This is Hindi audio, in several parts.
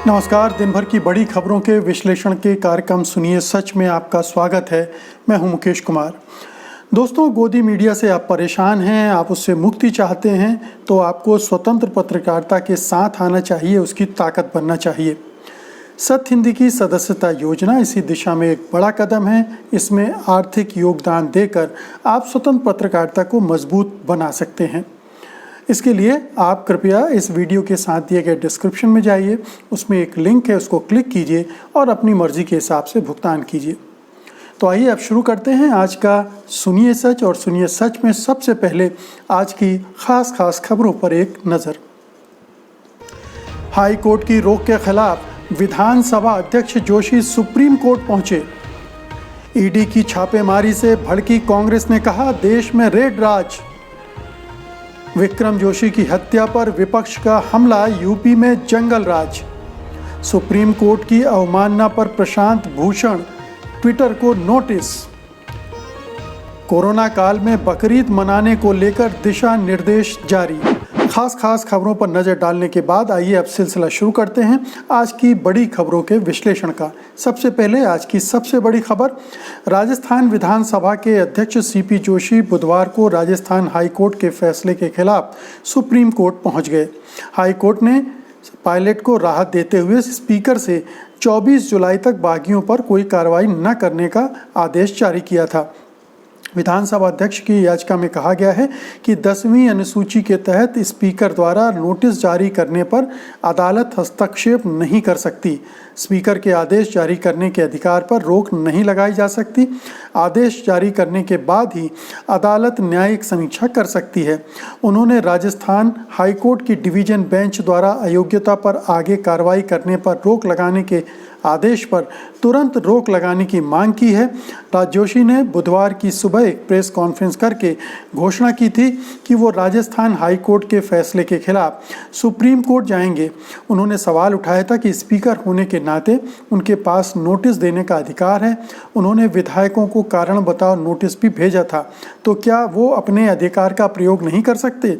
नमस्कार। दिन भर की बड़ी खबरों के विश्लेषण के कार्यक्रम सुनिए सच में आपका स्वागत है। मैं हूं मुकेश कुमार। दोस्तों, गोदी मीडिया से आप परेशान हैं, आप उससे मुक्ति चाहते हैं, तो आपको स्वतंत्र पत्रकारिता के साथ आना चाहिए, उसकी ताकत बनना चाहिए। सत्य हिंदी की सदस्यता योजना इसी दिशा में एक बड़ा कदम है। इसमें आर्थिक योगदान देकर आप स्वतंत्र पत्रकारिता को मजबूत बना सकते हैं। इसके लिए आप कृपया इस वीडियो के साथ दिए गए डिस्क्रिप्शन में जाइए, उसमें एक लिंक है, उसको क्लिक कीजिए और अपनी मर्जी के हिसाब से भुगतान कीजिए। तो आइए अब शुरू करते हैं आज का सुनिए सच। और सुनिए सच में सबसे पहले आज की खास खबरों पर एक नज़र। हाई कोर्ट की रोक के खिलाफ विधानसभा अध्यक्ष जोशी सुप्रीम कोर्ट पहुंचे। ईडी की छापेमारी से भड़की कांग्रेस ने कहा देश में रेड राज। विक्रम जोशी की हत्या पर विपक्ष का हमला, यूपी में जंगल राज। सुप्रीम कोर्ट की अवमानना पर प्रशांत भूषण ट्विटर को नोटिस। कोरोना काल में बकरीद मनाने को लेकर दिशा निर्देश जारी। खास खबरों पर नजर डालने के बाद आइए अब सिलसिला शुरू करते हैं आज की बड़ी खबरों के विश्लेषण का। सबसे पहले आज की सबसे बड़ी खबर, राजस्थान विधानसभा के अध्यक्ष सीपी जोशी बुधवार को राजस्थान हाई कोर्ट के फैसले के खिलाफ सुप्रीम कोर्ट पहुंच गए। हाई कोर्ट ने पायलट को राहत देते हुए स्पीकर से 24 जुलाई तक बागियों पर कोई कार्रवाई न करने का आदेश जारी किया था। विधानसभा अध्यक्ष की याचिका में कहा गया है कि 10वीं अनुसूची के तहत स्पीकर द्वारा नोटिस जारी करने पर अदालत हस्तक्षेप नहीं कर सकती। स्पीकर के आदेश जारी करने के अधिकार पर रोक नहीं लगाई जा सकती। आदेश जारी करने के बाद ही अदालत न्यायिक समीक्षा कर सकती है। उन्होंने राजस्थान हाईकोर्ट की डिवीजन बेंच द्वारा अयोग्यता पर आगे कार्रवाई करने पर रोक लगाने के आदेश पर तुरंत रोक लगाने की मांग की है। जोशी ने बुधवार की सुबह एक प्रेस कॉन्फ्रेंस करके घोषणा की थी कि वो राजस्थान हाई कोर्ट के फैसले के खिलाफ सुप्रीम कोर्ट जाएंगे। उन्होंने सवाल उठाया था कि स्पीकर होने के नाते उनके पास नोटिस देने का अधिकार है। उन्होंने विधायकों को कारण बताओ नोटिस भी भेजा था, तो क्या वो अपने अधिकार का प्रयोग नहीं कर सकते?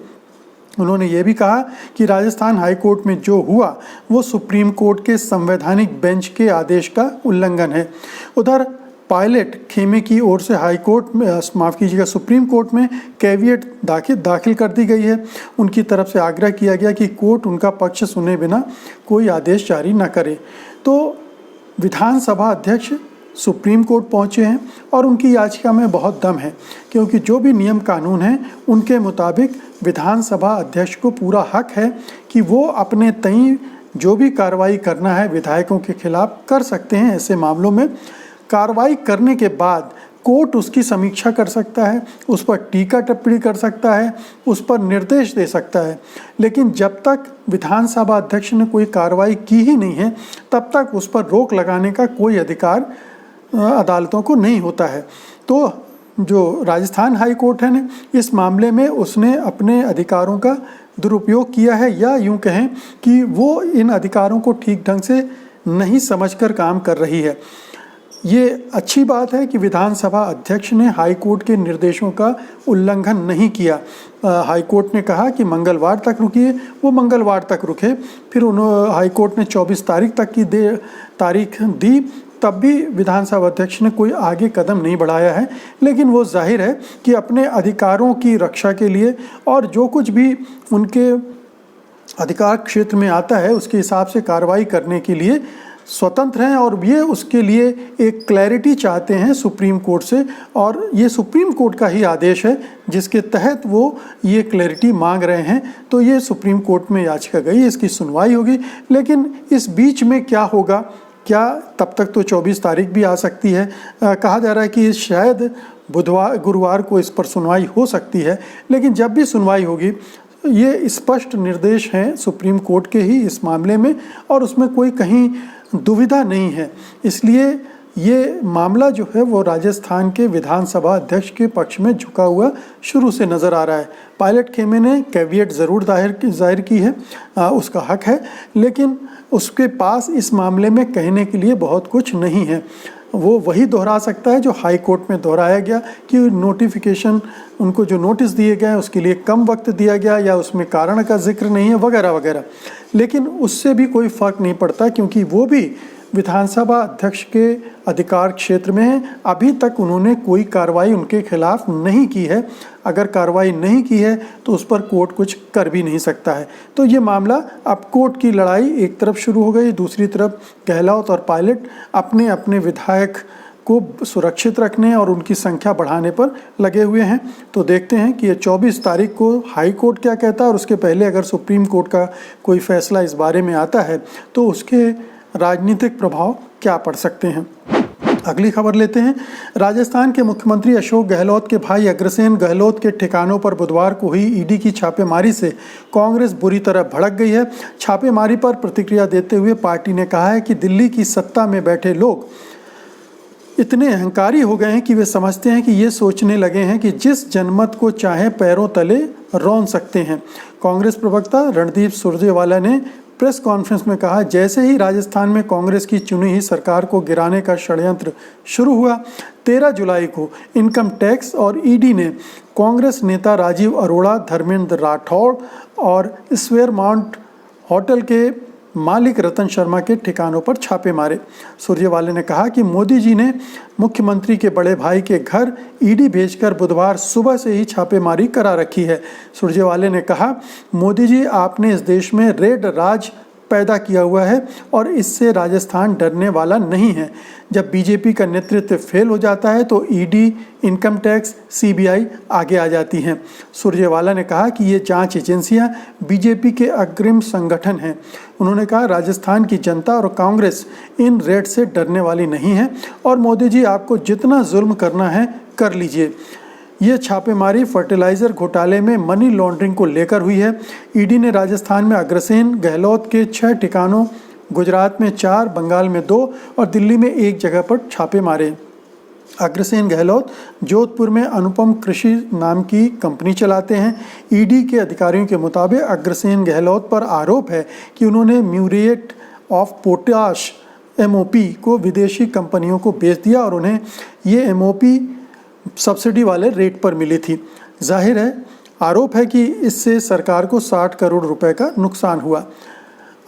उन्होंने ये भी कहा कि राजस्थान हाई कोर्ट में जो हुआ वो सुप्रीम कोर्ट के संवैधानिक बेंच के आदेश का उल्लंघन है। उधर पायलट खेमे की ओर से हाई कोर्ट में सुप्रीम कोर्ट में कैविएट दाखिल कर दी गई है। उनकी तरफ से आग्रह किया गया कि कोर्ट उनका पक्ष सुने बिना कोई आदेश जारी न करे। तो विधानसभा अध्यक्ष सुप्रीम कोर्ट पहुंचे हैं और उनकी याचिका में बहुत दम है, क्योंकि जो भी नियम कानून हैं उनके मुताबिक विधानसभा अध्यक्ष को पूरा हक है कि वो अपने तय जो भी कार्रवाई करना है विधायकों के खिलाफ कर सकते हैं। ऐसे मामलों में कार्रवाई करने के बाद कोर्ट उसकी समीक्षा कर सकता है, उस पर टीका टिप्पणी कर सकता है, उस पर निर्देश दे सकता है। लेकिन जब तक विधानसभा अध्यक्ष ने कोई कार्रवाई की ही नहीं है तब तक उस पर रोक लगाने का कोई अधिकार अदालतों को नहीं होता है। तो जो राजस्थान हाई कोर्ट है ना, इस मामले में उसने अपने अधिकारों का दुरुपयोग किया है, या यूं कहें कि वो इन अधिकारों को ठीक ढंग से नहीं समझकर काम कर रही है। ये अच्छी बात है कि विधानसभा अध्यक्ष ने हाई कोर्ट के निर्देशों का उल्लंघन नहीं किया। हाई कोर्ट ने कहा कि मंगलवार तक रुकिए, वो मंगलवार तक रुके। फिर हाई कोर्ट ने 24 तारीख तक की तारीख दी, तब भी विधानसभा अध्यक्ष ने कोई आगे कदम नहीं बढ़ाया है। लेकिन वो जाहिर है कि अपने अधिकारों की रक्षा के लिए और जो कुछ भी उनके अधिकार क्षेत्र में आता है उसके हिसाब से कार्रवाई करने के लिए स्वतंत्र हैं, और ये उसके लिए एक क्लैरिटी चाहते हैं सुप्रीम कोर्ट से। और ये सुप्रीम कोर्ट का ही आदेश है जिसके तहत वो ये क्लैरिटी मांग रहे हैं। तो ये सुप्रीम कोर्ट में याचिका गई, इसकी सुनवाई होगी। लेकिन इस बीच में क्या होगा, क्या तब तक तो 24 तारीख भी आ सकती है। कहा जा रहा है कि शायद गुरुवार को इस पर सुनवाई हो सकती है। लेकिन जब भी सुनवाई होगी, ये स्पष्ट निर्देश हैं सुप्रीम कोर्ट के ही इस मामले में, और उसमें कोई कहीं दुविधा नहीं है। इसलिए ये मामला जो है वो राजस्थान के विधानसभा अध्यक्ष के पक्ष में झुका हुआ शुरू से नज़र आ रहा है। पायलट खेमे ने कैविएट ज़रूर जाहिर की है, उसका हक है, लेकिन उसके पास इस मामले में कहने के लिए बहुत कुछ नहीं है। वो वही दोहरा सकता है जो हाई कोर्ट में दोहराया गया कि नोटिफिकेशन, उनको जो नोटिस दिए गए हैं उसके लिए कम वक्त दिया गया या उसमें कारण का जिक्र नहीं है वगैरह वगैरह। लेकिन उससे भी कोई फ़र्क नहीं पड़ता क्योंकि वो भी विधानसभा अध्यक्ष के अधिकार क्षेत्र में है। अभी तक उन्होंने कोई कार्रवाई उनके खिलाफ नहीं की है। अगर कार्रवाई नहीं की है तो उस पर कोर्ट कुछ कर भी नहीं सकता है। तो ये मामला, अब कोर्ट की लड़ाई एक तरफ शुरू हो गई, दूसरी तरफ गहलोत और पायलट अपने अपने विधायक को सुरक्षित रखने और उनकी संख्या बढ़ाने पर लगे हुए हैं। तो देखते हैं कि ये 24 तारीख को हाई कोर्ट क्या कहता है और उसके पहले अगर सुप्रीम कोर्ट का कोई फैसला इस बारे में आता है तो उसके राजनीतिक प्रभाव क्या पड़ सकते हैं। अगली खबर लेते हैं। राजस्थान के मुख्यमंत्री अशोक गहलोत के भाई अग्रसेन गहलोत के ठिकानों पर बुधवार को हुई ईडी की छापेमारी से कांग्रेस बुरी तरह भड़क गई है। छापेमारी पर प्रतिक्रिया देते हुए पार्टी ने कहा है कि दिल्ली की सत्ता में बैठे लोग इतने अहंकारी हो गए हैं कि वे समझते हैं कि ये सोचने लगे हैं कि जिस जनमत को चाहे पैरों तले रौंद सकते हैं। कांग्रेस प्रवक्ता रणदीप सुरजेवाला ने प्रेस कॉन्फ्रेंस में कहा, जैसे ही राजस्थान में कांग्रेस की चुनी हुई सरकार को गिराने का षड्यंत्र शुरू हुआ, 13 जुलाई को इनकम टैक्स और ईडी ने कांग्रेस नेता राजीव अरोड़ा, धर्मेंद्र राठौड़ और स्क्वेयर माउंट होटल के मालिक रतन शर्मा के ठिकानों पर छापे मारे। सुरजेवाला ने कहा कि मोदी जी ने मुख्यमंत्री के बड़े भाई के घर ईडी भेजकर बुधवार सुबह से ही छापेमारी करा रखी है। सुरजेवाला ने कहा, मोदी जी आपने इस देश में रेड राज पैदा किया हुआ है और इससे राजस्थान डरने वाला नहीं है। जब बीजेपी का नेतृत्व फेल हो जाता है तो ईडी, इनकम टैक्स, सीबीआई आगे आ जाती हैं। सुरजेवाला ने कहा कि ये जांच एजेंसियां बीजेपी के अग्रिम संगठन हैं। उन्होंने कहा, राजस्थान की जनता और कांग्रेस इन रेड से डरने वाली नहीं है और मोदी जी आपको जितना जुल्म करना है कर लीजिए। ये छापेमारी फर्टिलाइज़र घोटाले में मनी लॉन्ड्रिंग को लेकर हुई है। ईडी ने राजस्थान में अग्रसेन गहलोत के 6 ठिकानों, गुजरात में 4, बंगाल में 2 और दिल्ली में 1 जगह पर छापे मारे। अग्रसेन गहलोत जोधपुर में अनुपम कृषि नाम की कंपनी चलाते हैं। ईडी के अधिकारियों के मुताबिक अग्रसेन गहलोत पर आरोप है कि उन्होंने म्यूरेट ऑफ पोटाश MOP को विदेशी कंपनियों को बेच दिया और उन्हें ये MOP सब्सिडी वाले रेट पर मिली थी। जाहिर है, आरोप है कि इससे सरकार को 60 करोड़ रुपए का नुकसान हुआ।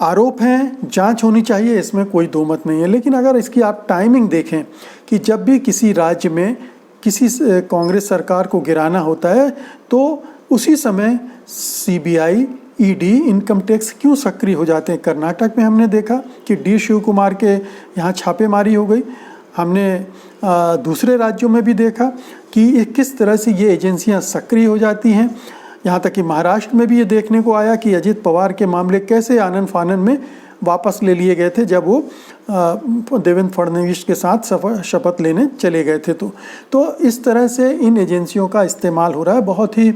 आरोप हैं, जांच होनी चाहिए, इसमें कोई दो मत नहीं है। लेकिन अगर इसकी आप टाइमिंग देखें कि जब भी किसी राज्य में किसी कांग्रेस सरकार को गिराना होता है तो उसी समय सीबीआई, ईडी, इनकम टैक्स क्यों सक्रिय हो जाते हैं। कर्नाटक में हमने देखा कि डी शिव कुमार के यहाँ छापेमारी हो गई। हमने दूसरे राज्यों में भी देखा कि किस तरह से ये एजेंसियां सक्रिय हो जाती हैं। यहाँ तक कि महाराष्ट्र में भी ये देखने को आया कि अजित पवार के मामले कैसे आनन फानन में वापस ले लिए गए थे जब वो देवेंद्र फडणवीस के साथ शपथ लेने चले गए थे। तो इस तरह से इन एजेंसियों का इस्तेमाल हो रहा है, बहुत ही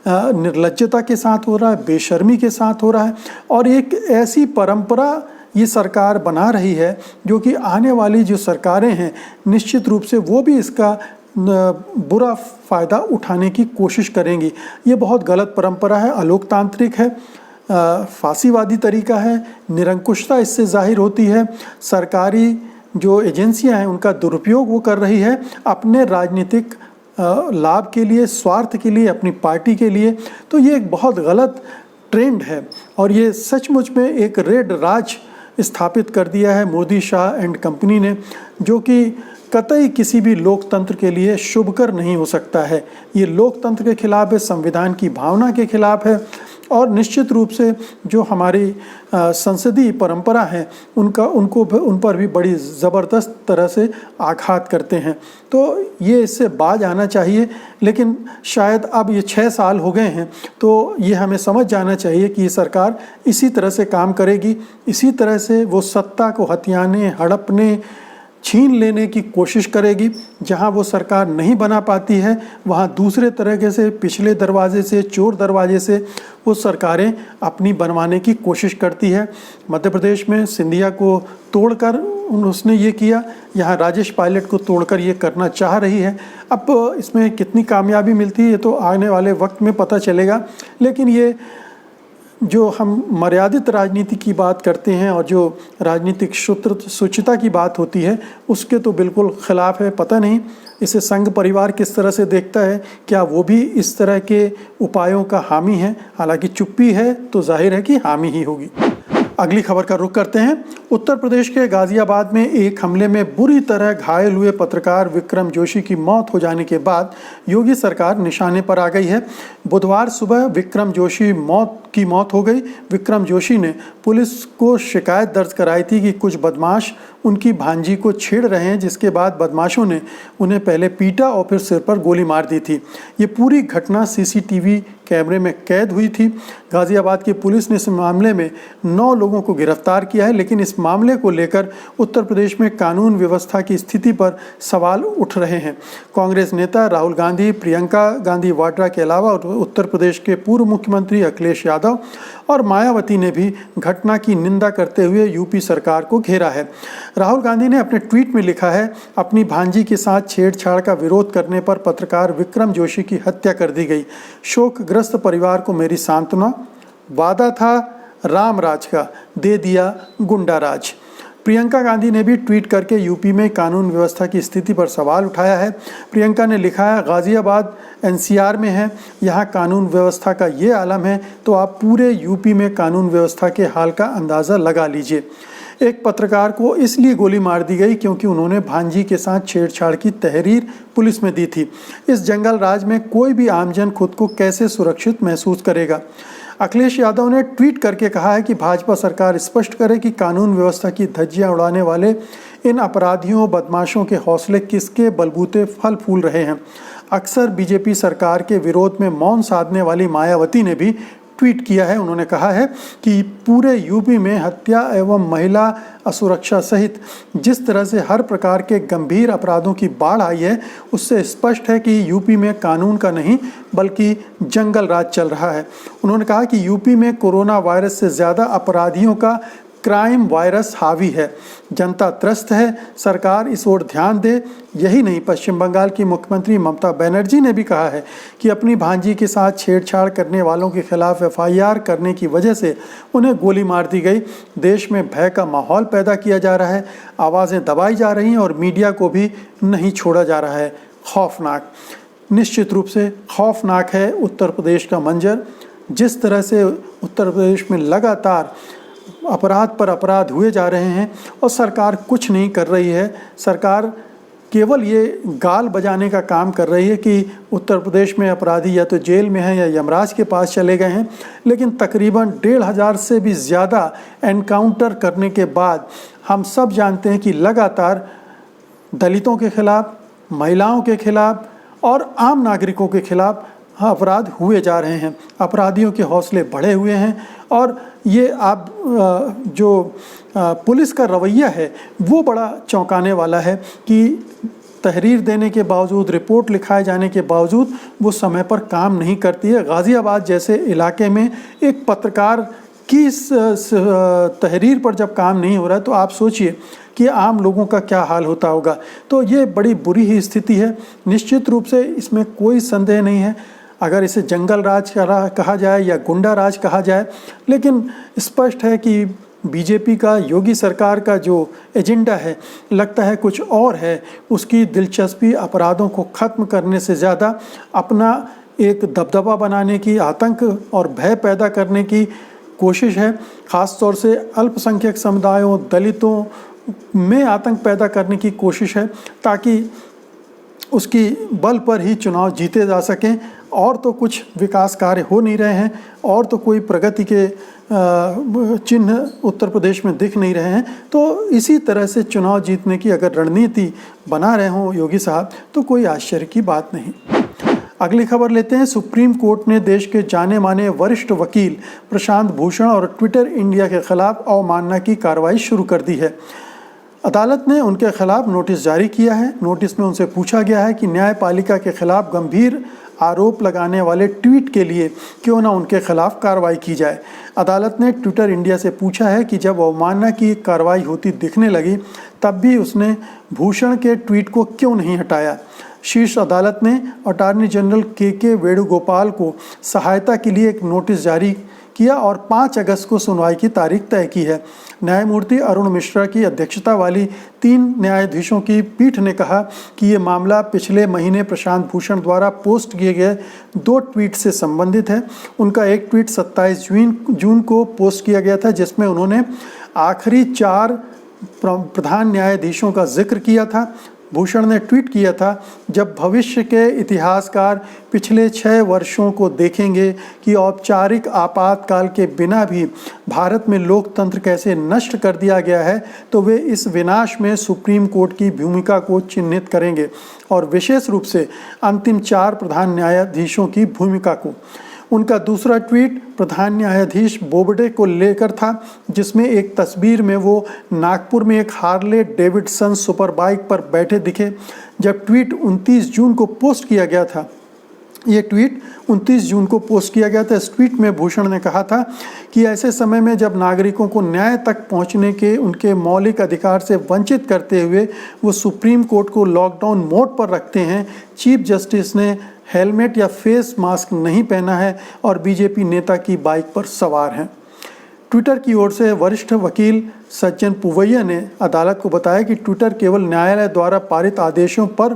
निर्लज्जता के साथ हो रहा है, बेशर्मी के साथ हो रहा है और एक ऐसी परंपरा ये सरकार बना रही है जो कि आने वाली जो सरकारें हैं निश्चित रूप से वो भी इसका बुरा फ़ायदा उठाने की कोशिश करेंगी। ये बहुत गलत परंपरा है, अलोकतांत्रिक है, फांसीवादी तरीका है, निरंकुशता इससे जाहिर होती है। सरकारी जो एजेंसियां हैं उनका दुरुपयोग वो कर रही है अपने राजनीतिक लाभ के लिए, स्वार्थ के लिए, अपनी पार्टी के लिए। तो ये एक बहुत गलत ट्रेंड है और ये सचमुच में एक रेड राज स्थापित कर दिया है मोदी शाह एंड कंपनी ने, जो कि कतई किसी भी लोकतंत्र के लिए शुभकर नहीं हो सकता है। ये लोकतंत्र के खिलाफ है, संविधान की भावना के खिलाफ है और निश्चित रूप से जो हमारी संसदीय परंपरा है उन पर भी बड़ी ज़बरदस्त तरह से आघात करते हैं। तो ये इससे बाज आना चाहिए, लेकिन शायद अब ये 6 साल हो गए हैं तो ये हमें समझ जाना चाहिए कि ये सरकार इसी तरह से काम करेगी, इसी तरह से वो सत्ता को हथियाने, हड़पने, छीन लेने की कोशिश करेगी। जहां वो सरकार नहीं बना पाती है वहां दूसरे तरीके से, पिछले दरवाजे से, चोर दरवाजे से वो सरकारें अपनी बनवाने की कोशिश करती है। मध्य प्रदेश में सिंधिया को तोड़कर उसने ये किया, यहाँ राजेश पायलट को तोड़कर ये करना चाह रही है। अब इसमें कितनी कामयाबी मिलती है ये तो आने वाले वक्त में पता चलेगा, लेकिन ये जो हम मर्यादित राजनीति की बात करते हैं और जो राजनीतिक शुचिता की बात होती है उसके तो बिल्कुल खिलाफ है। पता नहीं इसे संघ परिवार किस तरह से देखता है, क्या वो भी इस तरह के उपायों का हामी है? हालांकि चुप्पी है तो जाहिर है कि हामी ही होगी। अगली खबर का रुख करते हैं। उत्तर प्रदेश के गाजियाबाद में एक हमले में बुरी तरह घायल हुए पत्रकार विक्रम जोशी की मौत हो जाने के बाद योगी सरकार निशाने पर आ गई है। बुधवार सुबह विक्रम जोशी की मौत हो गई। विक्रम जोशी ने पुलिस को शिकायत दर्ज कराई थी कि कुछ बदमाश उनकी भांजी को छेड़ रहे हैं, जिसके बाद बदमाशों ने उन्हें पहले पीटा और फिर सिर पर गोली मार दी थी। ये पूरी घटना सीसीटीवी कैमरे में कैद हुई थी। गाजियाबाद की पुलिस ने इस मामले में 9 लोगों को गिरफ्तार किया है, लेकिन इस मामले को लेकर उत्तर प्रदेश में कानून व्यवस्था की स्थिति पर सवाल उठ रहे हैं। कांग्रेस नेता राहुल गांधी, प्रियंका गांधी वाड्रा के अलावा उत्तर प्रदेश के पूर्व मुख्यमंत्री अखिलेश यादव और मायावती ने भी घटना की निंदा करते हुए यूपी सरकार को घेरा है। राहुल गांधी ने अपने ट्वीट में लिखा है, अपनी भांजी के साथ छेड़छाड़ का विरोध करने पर पत्रकार विक्रम जोशी की हत्या कर दी गई। शोकग्रस्त परिवार को मेरी सांत्वना। वादा था राम राज का, दे दिया गुंडा राज। प्रियंका गांधी ने भी ट्वीट करके यूपी में कानून व्यवस्था की स्थिति पर सवाल उठाया है। प्रियंका ने लिखा है, गाजियाबाद एनसीआर में है, यहाँ कानून व्यवस्था का ये आलम है तो आप पूरे यूपी में कानून व्यवस्था के हाल का अंदाज़ा लगा लीजिए। एक पत्रकार को इसलिए गोली मार दी गई क्योंकि उन्होंने भांजी के साथ छेड़छाड़ की तहरीर पुलिस में दी थी। इस जंगल राज में कोई भी आमजन खुद को कैसे सुरक्षित महसूस करेगा? अखिलेश यादव ने ट्वीट करके कहा है कि भाजपा सरकार स्पष्ट करे कि कानून व्यवस्था की धज्जियां उड़ाने वाले इन अपराधियों बदमाशों के हौसले किसके बलबूते फल फूल रहे हैं। अक्सर बीजेपी सरकार के विरोध में मौन साधने वाली मायावती ने भी ट्वीट किया है। उन्होंने कहा है कि पूरे यूपी में हत्या एवं महिला असुरक्षा सहित जिस तरह से हर प्रकार के गंभीर अपराधों की बाढ़ आई है, उससे स्पष्ट है कि यूपी में कानून का नहीं बल्कि जंगल राज चल रहा है। उन्होंने कहा कि यूपी में कोरोना वायरस से ज़्यादा अपराधियों का क्राइम वायरस हावी है। जनता त्रस्त है, सरकार इस ओर ध्यान दे। यही नहीं, पश्चिम बंगाल की मुख्यमंत्री ममता बनर्जी ने भी कहा है कि अपनी भांजी के साथ छेड़छाड़ करने वालों के खिलाफ एफआईआर करने की वजह से उन्हें गोली मार दी गई। देश में भय का माहौल पैदा किया जा रहा है, आवाज़ें दबाई जा रही हैं और मीडिया को भी नहीं छोड़ा जा रहा है। खौफनाक, निश्चित रूप से खौफनाक है उत्तर प्रदेश का मंजर। जिस तरह से उत्तर प्रदेश में लगातार अपराध पर अपराध हुए जा रहे हैं और सरकार कुछ नहीं कर रही है। सरकार केवल ये गाल बजाने का काम कर रही है कि उत्तर प्रदेश में अपराधी या तो जेल में हैं या यमराज के पास चले गए हैं, लेकिन तकरीबन 1,500 से भी ज़्यादा एनकाउंटर करने के बाद हम सब जानते हैं कि लगातार दलितों के खिलाफ, महिलाओं के खिलाफ और आम नागरिकों के खिलाफ अपराध हुए जा रहे हैं। अपराधियों के हौसले बढ़े हुए हैं और ये आप जो पुलिस का रवैया है वो बड़ा चौंकाने वाला है कि तहरीर देने के बावजूद, रिपोर्ट लिखाए जाने के बावजूद वो समय पर काम नहीं करती है। गाज़ियाबाद जैसे इलाके में एक पत्रकार की इस तहरीर पर जब काम नहीं हो रहा है तो आप सोचिए कि आम लोगों का क्या हाल होता होगा। तो ये बड़ी बुरी ही स्थिति है। निश्चित रूप से इसमें कोई संदेह नहीं है, अगर इसे जंगल राज कहा जाए या गुंडा राज कहा जाए, लेकिन स्पष्ट है कि बीजेपी का, योगी सरकार का जो एजेंडा है लगता है कुछ और है। उसकी दिलचस्पी अपराधों को ख़त्म करने से ज़्यादा अपना एक दबदबा बनाने की, आतंक और भय पैदा करने की कोशिश है। ख़ास तौर से अल्पसंख्यक समुदायों, दलितों में आतंक पैदा करने की कोशिश है ताकि उसकी बल पर ही चुनाव जीते जा सकें। और तो कुछ विकास कार्य हो नहीं रहे हैं और तो कोई प्रगति के चिन्ह उत्तर प्रदेश में दिख नहीं रहे हैं। तो इसी तरह से चुनाव जीतने की अगर रणनीति बना रहे हों योगी साहब तो कोई आश्चर्य की बात नहीं। अगली खबर लेते हैं। सुप्रीम कोर्ट ने देश के जाने माने वरिष्ठ वकील प्रशांत भूषण और ट्विटर इंडिया के खिलाफ अवमानना की कार्रवाई शुरू कर दी है। अदालत ने उनके खिलाफ नोटिस जारी किया है। नोटिस में उनसे पूछा गया है कि न्यायपालिका के खिलाफ गंभीर आरोप लगाने वाले ट्वीट के लिए क्यों ना उनके खिलाफ कार्रवाई की जाए। अदालत ने ट्विटर इंडिया से पूछा है कि जब अवमानना की कार्रवाई होती दिखने लगी तब भी उसने भूषण के ट्वीट को क्यों नहीं हटाया। शीर्ष अदालत ने अटॉर्नी जनरल के वेणुगोपाल को सहायता के लिए एक नोटिस जारी किया और 5 अगस्त को सुनवाई की तारीख तय की है। न्यायमूर्ति अरुण मिश्रा की अध्यक्षता वाली 3 न्यायाधीशों की पीठ ने कहा कि ये मामला पिछले महीने प्रशांत भूषण द्वारा पोस्ट किए गए 2 ट्वीट से संबंधित है। उनका एक ट्वीट 27 जून को पोस्ट किया गया था, जिसमें उन्होंने आखिरी 4 प्रधान न्यायाधीशों का जिक्र किया था। भूषण ने ट्वीट किया था, जब भविष्य के इतिहासकार पिछले 6 वर्षों को देखेंगे कि औपचारिक आपातकाल के बिना भी भारत में लोकतंत्र कैसे नष्ट कर दिया गया है, तो वे इस विनाश में सुप्रीम कोर्ट की भूमिका को चिन्हित करेंगे और विशेष रूप से अंतिम 4 प्रधान न्यायाधीशों की भूमिका को। उनका दूसरा ट्वीट प्रधान न्यायाधीश बोबडे को लेकर था, जिसमें एक तस्वीर में वो नागपुर में एक हार्ले डेविडसन सुपर बाइक पर बैठे दिखे। जब ट्वीट 29 जून को पोस्ट किया गया था, ये ट्वीट 29 जून को पोस्ट किया गया था। इस ट्वीट में भूषण ने कहा था कि ऐसे समय में जब नागरिकों को न्याय तक पहुंचने के उनके मौलिक अधिकार से वंचित करते हुए वो सुप्रीम कोर्ट को लॉकडाउन मोड पर रखते हैं, चीफ जस्टिस ने हेलमेट या फेस मास्क नहीं पहना है और बीजेपी नेता की बाइक पर सवार हैं। ट्विटर की ओर से वरिष्ठ वकील सज्जन पुवैया ने अदालत को बताया कि ट्विटर केवल न्यायालय द्वारा पारित आदेशों पर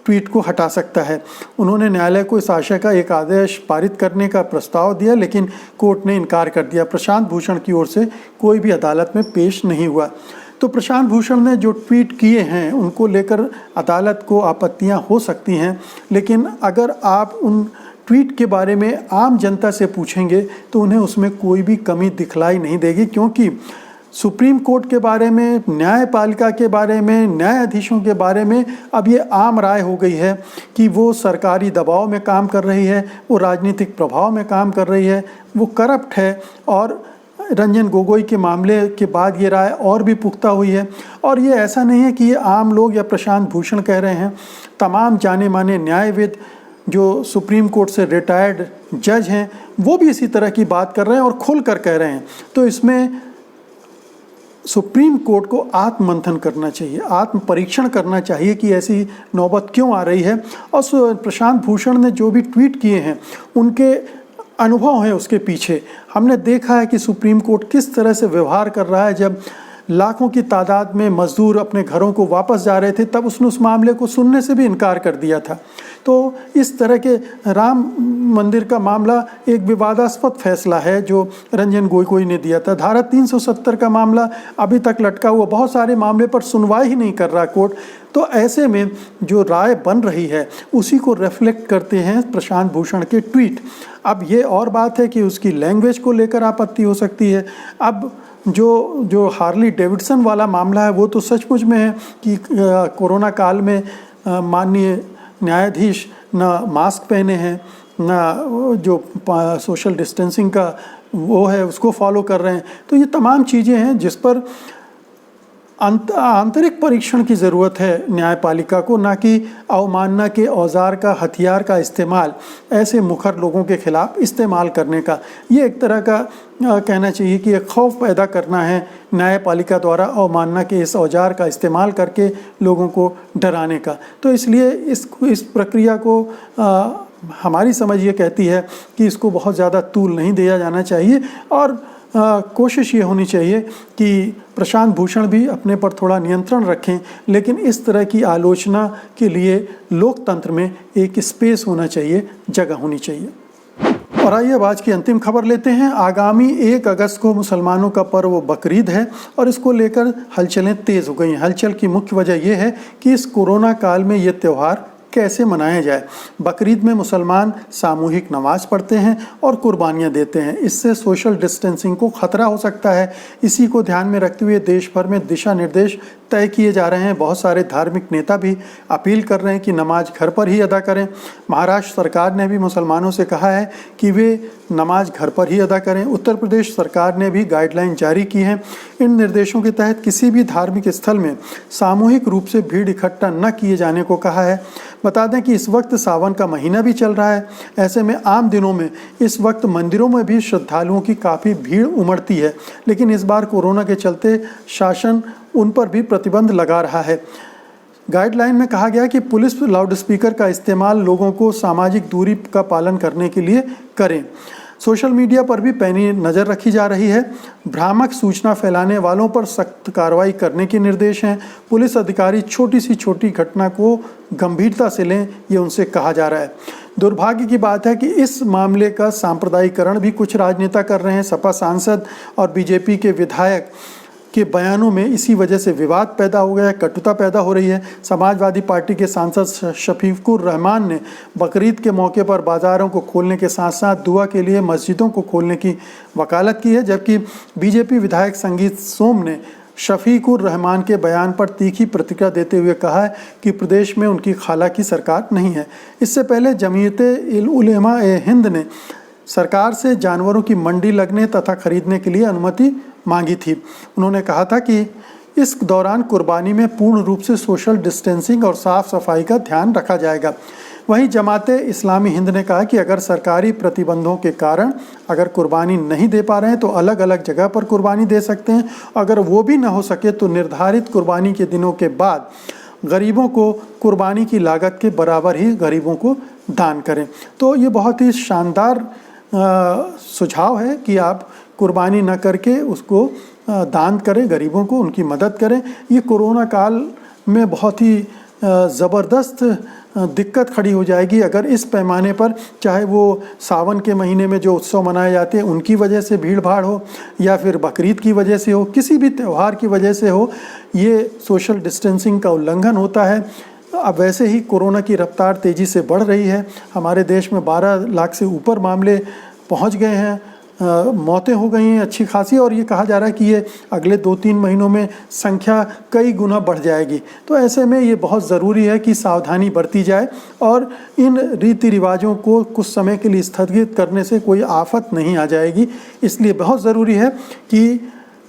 ट्वीट को हटा सकता है। उन्होंने न्यायालय को इस आशय का एक आदेश पारित करने का प्रस्ताव दिया, लेकिन कोर्ट ने इनकार कर दिया। प्रशांत भूषण की ओर से कोई भी अदालत में पेश नहीं हुआ। तो प्रशांत भूषण ने जो ट्वीट किए हैं उनको लेकर अदालत को आपत्तियां हो सकती हैं, लेकिन अगर आप उन ट्वीट के बारे में आम जनता से पूछेंगे तो उन्हें उसमें कोई भी कमी दिखलाई नहीं देगी, क्योंकि सुप्रीम कोर्ट के बारे में, न्यायपालिका के बारे में, न्यायाधीशों के बारे में अब ये आम राय हो गई है कि वो सरकारी दबाव में काम कर रही है, वो राजनीतिक प्रभाव में काम कर रही है, वो करप्ट है। और रंजन गोगोई के मामले के बाद ये राय और भी पुख्ता हुई है। और ये ऐसा नहीं है कि ये आम लोग या प्रशांत भूषण कह रहे हैं, तमाम जाने माने न्यायविद जो सुप्रीम कोर्ट से रिटायर्ड जज हैं वो भी इसी तरह की बात कर रहे हैं और खुल कर कह रहे हैं। तो इसमें सुप्रीम कोर्ट को आत्ममंथन करना चाहिए, आत्म परीक्षण करना चाहिए कि ऐसी नौबत क्यों आ रही है। और प्रशांत भूषण ने जो भी ट्वीट किए हैं उनके अनुभव है उसके पीछे। हमने देखा है कि सुप्रीम कोर्ट किस तरह से व्यवहार कर रहा है। जब लाखों की तादाद में मजदूर अपने घरों को वापस जा रहे थे, तब उसने उस मामले को सुनने से भी इनकार कर दिया था। तो इस तरह के राम मंदिर का मामला एक विवादास्पद फैसला है जो रंजन गोगोई ने दिया था। धारा 370 का मामला अभी तक लटका हुआ, बहुत सारे मामले पर सुनवाई ही नहीं कर रहा कोर्ट। तो ऐसे में जो राय बन रही है उसी को रिफ्लेक्ट करते हैं प्रशांत भूषण के ट्वीट। अब ये और बात है कि उसकी लैंग्वेज को लेकर आपत्ति हो सकती है। अब जो हार्ली डेविडसन वाला मामला है वो तो सचमुच में है कि कोरोना काल में माननीय न्यायाधीश न मास्क पहने हैं, न जो सोशल डिस्टेंसिंग का वो है उसको फॉलो कर रहे हैं। तो ये तमाम चीज़ें हैं जिस पर आंतरिक परीक्षण की ज़रूरत है न्यायपालिका को, ना कि अवमानना के औजार का, हथियार का इस्तेमाल ऐसे मुखर लोगों के खिलाफ इस्तेमाल करने का। ये एक तरह का कहना चाहिए कि एक खौफ पैदा करना है न्यायपालिका द्वारा अवमानना के इस औजार का इस्तेमाल करके लोगों को डराने का। तो इसलिए इस प्रक्रिया को हमारी समझ ये कहती है कि इसको बहुत ज़्यादा तूल नहीं दिया जाना चाहिए और कोशिश ये होनी चाहिए कि प्रशांत भूषण भी अपने पर थोड़ा नियंत्रण रखें, लेकिन इस तरह की आलोचना के लिए लोकतंत्र में एक स्पेस होना चाहिए, जगह होनी चाहिए। और आइए अब आज की अंतिम खबर लेते हैं। आगामी 1 अगस्त को मुसलमानों का पर्व बकरीद है और इसको लेकर हलचलें तेज़ हो गई हैं। हलचल की मुख्य वजह यह है कि इस कोरोना काल में ये त्यौहार कैसे मनाया जाए। बकरीद में मुसलमान सामूहिक नमाज पढ़ते हैं और कुर्बानियाँ देते हैं। इससे सोशल डिस्टेंसिंग को खतरा हो सकता है। इसी को ध्यान में रखते हुए देश भर में दिशा निर्देश तय किए जा रहे हैं। बहुत सारे धार्मिक नेता भी अपील कर रहे हैं कि नमाज घर पर ही अदा करें। महाराष्ट्र सरकार ने भी मुसलमानों से कहा है कि वे नमाज घर पर ही अदा करें। उत्तर प्रदेश सरकार ने भी गाइडलाइन जारी की हैं। इन निर्देशों के तहत किसी भी धार्मिक स्थल में सामूहिक रूप से भीड़ इकट्ठा न किए जाने को कहा है। बता दें कि इस वक्त सावन का महीना भी चल रहा है। ऐसे में आम दिनों में इस वक्त मंदिरों में भी श्रद्धालुओं की काफ़ी भीड़ उमड़ती है, लेकिन इस बार कोरोना के चलते शासन उन पर भी प्रतिबंध लगा रहा है। गाइडलाइन में कहा गया कि पुलिस लाउडस्पीकर का इस्तेमाल लोगों को सामाजिक दूरी का पालन करने के लिए करें। सोशल मीडिया पर भी पैनी नज़र रखी जा रही है। भ्रामक सूचना फैलाने वालों पर सख्त कार्रवाई करने के निर्देश हैं। पुलिस अधिकारी छोटी सी छोटी घटना को गंभीरता से लें, ये उनसे कहा जा रहा है। दुर्भाग्य की बात है कि इस मामले का सांप्रदायिकरण भी कुछ राजनेता कर रहे हैं। सपा सांसद और बीजेपी के विधायक के बयानों में इसी वजह से विवाद पैदा हो गया है, कटुता पैदा हो रही है। समाजवादी पार्टी के सांसद शफीकुर रहमान ने बकरीद के मौके पर बाज़ारों को खोलने के साथ साथ दुआ के लिए मस्जिदों को खोलने की वकालत की है, जबकि बीजेपी विधायक संगीत सोम ने शफीकुर रहमान के बयान पर तीखी प्रतिक्रिया देते हुए कहा है कि प्रदेश में उनकी खाला की सरकार नहीं है। इससे पहले जमीयत-ए-उलमा-ए-हिंद ने सरकार से जानवरों की मंडी लगने तथा खरीदने के लिए अनुमति मांगी थी। उन्होंने कहा था कि इस दौरान कुर्बानी में पूर्ण रूप से सोशल डिस्टेंसिंग और साफ सफाई का ध्यान रखा जाएगा। वहीं जमात-ए-इस्लामी हिंद ने कहा कि अगर सरकारी प्रतिबंधों के कारण अगर कुर्बानी नहीं दे पा रहे हैं तो अलग अलग जगह पर कुर्बानी दे सकते हैं। अगर वो भी ना हो सके तो निर्धारित कुर्बानी के दिनों के बाद गरीबों को कुर्बानी की लागत के बराबर ही गरीबों को दान करें। तो ये बहुत ही शानदार सुझाव है कि आप कुर्बानी न करके उसको दान करें, गरीबों को उनकी मदद करें। ये कोरोना काल में बहुत ही ज़बरदस्त दिक्कत खड़ी हो जाएगी अगर इस पैमाने पर, चाहे वो सावन के महीने में जो उत्सव मनाए जाते हैं उनकी वजह से भीड़ भाड़ हो या फिर बकरीद की वजह से हो, किसी भी त्यौहार की वजह से हो, ये सोशल डिस्टेंसिंग का उल्लंघन होता है। अब वैसे ही कोरोना की रफ्तार तेज़ी से बढ़ रही है। हमारे देश में 12 लाख से ऊपर मामले पहुंच गए हैं, मौतें हो गई हैं अच्छी खासी, और ये कहा जा रहा है कि ये अगले 2-3 महीनों में संख्या कई गुना बढ़ जाएगी। तो ऐसे में ये बहुत ज़रूरी है कि सावधानी बरती जाए और इन रीति रिवाजों को कुछ समय के लिए स्थगित करने से कोई आफत नहीं आ जाएगी। इसलिए बहुत ज़रूरी है कि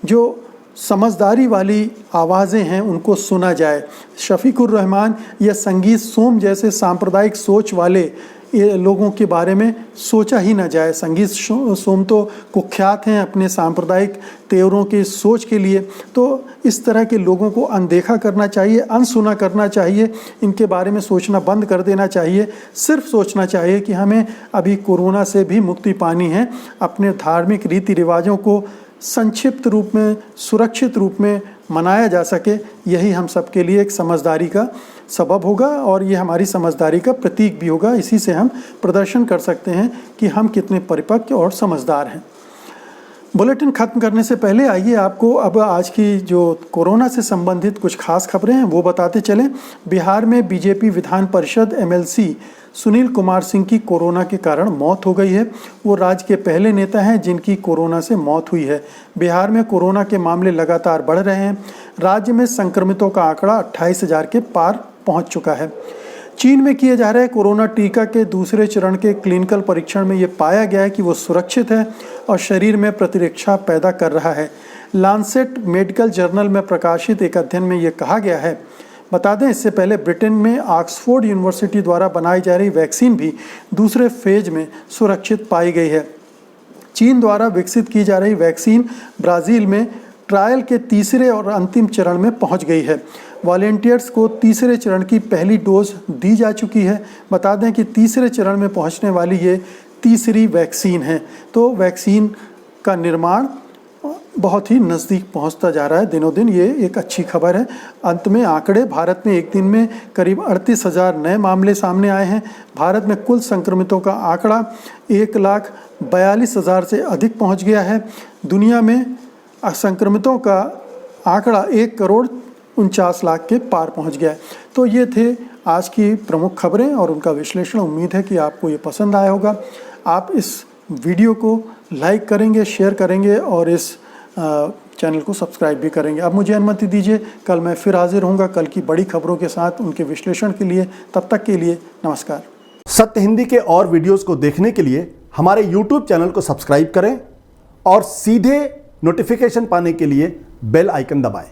जो समझदारी वाली आवाज़ें हैं उनको सुना जाए। शफीकुर रहमान या संगीत सोम जैसे सांप्रदायिक सोच वाले ये लोगों के बारे में सोचा ही ना जाए। संगीत सोम तो कुख्यात हैं अपने सांप्रदायिक तेवरों की सोच के लिए, तो इस तरह के लोगों को अनदेखा करना चाहिए, अनसुना करना चाहिए, इनके बारे में सोचना बंद कर देना चाहिए। सिर्फ सोचना चाहिए कि हमें अभी कोरोना से भी मुक्ति पानी है, अपने धार्मिक रीति रिवाजों को संक्षिप्त रूप में, सुरक्षित रूप में मनाया जा सके। यही हम सबके लिए एक समझदारी का सबब होगा और ये हमारी समझदारी का प्रतीक भी होगा। इसी से हम प्रदर्शन कर सकते हैं कि हम कितने परिपक्व और समझदार हैं। बुलेटिन ख़त्म करने से पहले आइए आपको अब आज की जो कोरोना से संबंधित कुछ खास खबरें हैं वो बताते चलें। बिहार में बीजेपी विधान परिषद MLC सुनील कुमार सिंह की कोरोना के कारण मौत हो गई है। वो राज्य के पहले नेता हैं जिनकी कोरोना से मौत हुई है। बिहार में कोरोना के मामले लगातार बढ़ रहे हैं। राज्य में संक्रमितों का आंकड़ा 28,000 के पार पहुंच चुका है। चीन में किए जा रहे कोरोना टीका के दूसरे चरण के क्लिनिकल परीक्षण में ये पाया गया है कि वो सुरक्षित है और शरीर में प्रतिरक्षा पैदा कर रहा है। लांसेट मेडिकल जर्नल में प्रकाशित एक अध्ययन में ये कहा गया है। बता दें, इससे पहले ब्रिटेन में ऑक्सफोर्ड यूनिवर्सिटी द्वारा बनाई जा रही वैक्सीन भी दूसरे फेज में सुरक्षित पाई गई है। चीन द्वारा विकसित की जा रही वैक्सीन ब्राज़ील में ट्रायल के तीसरे और अंतिम चरण में पहुंच गई है। वॉलेंटियर्स को तीसरे चरण की पहली डोज दी जा चुकी है। बता दें कि तीसरे चरण में पहुंचने वाली ये तीसरी वैक्सीन है। तो वैक्सीन का निर्माण बहुत ही नज़दीक पहुंचता जा रहा है दिनों दिन। ये एक अच्छी खबर है। अंत में आंकड़े, भारत में एक दिन में करीब 38,000 नए मामले सामने आए हैं। भारत में कुल संक्रमितों का आंकड़ा 1,42,000 से अधिक पहुंच गया है। दुनिया में संक्रमितों का आंकड़ा 1,49,00,000 के पार पहुंच गया है। तो ये थे आज की प्रमुख खबरें और उनका विश्लेषण। उम्मीद है कि आपको ये पसंद आया होगा। आप इस वीडियो को लाइक करेंगे, शेयर करेंगे और इस चैनल को सब्सक्राइब भी करेंगे। अब मुझे अनुमति दीजिए, कल मैं फिर हाजिर होऊंगा कल की बड़ी खबरों के साथ, उनके विश्लेषण के लिए। तब तक के लिए नमस्कार। सत्य हिंदी के और वीडियोस को देखने के लिए हमारे YouTube चैनल को सब्सक्राइब करें और सीधे नोटिफिकेशन पाने के लिए बेल आइकन दबाएं।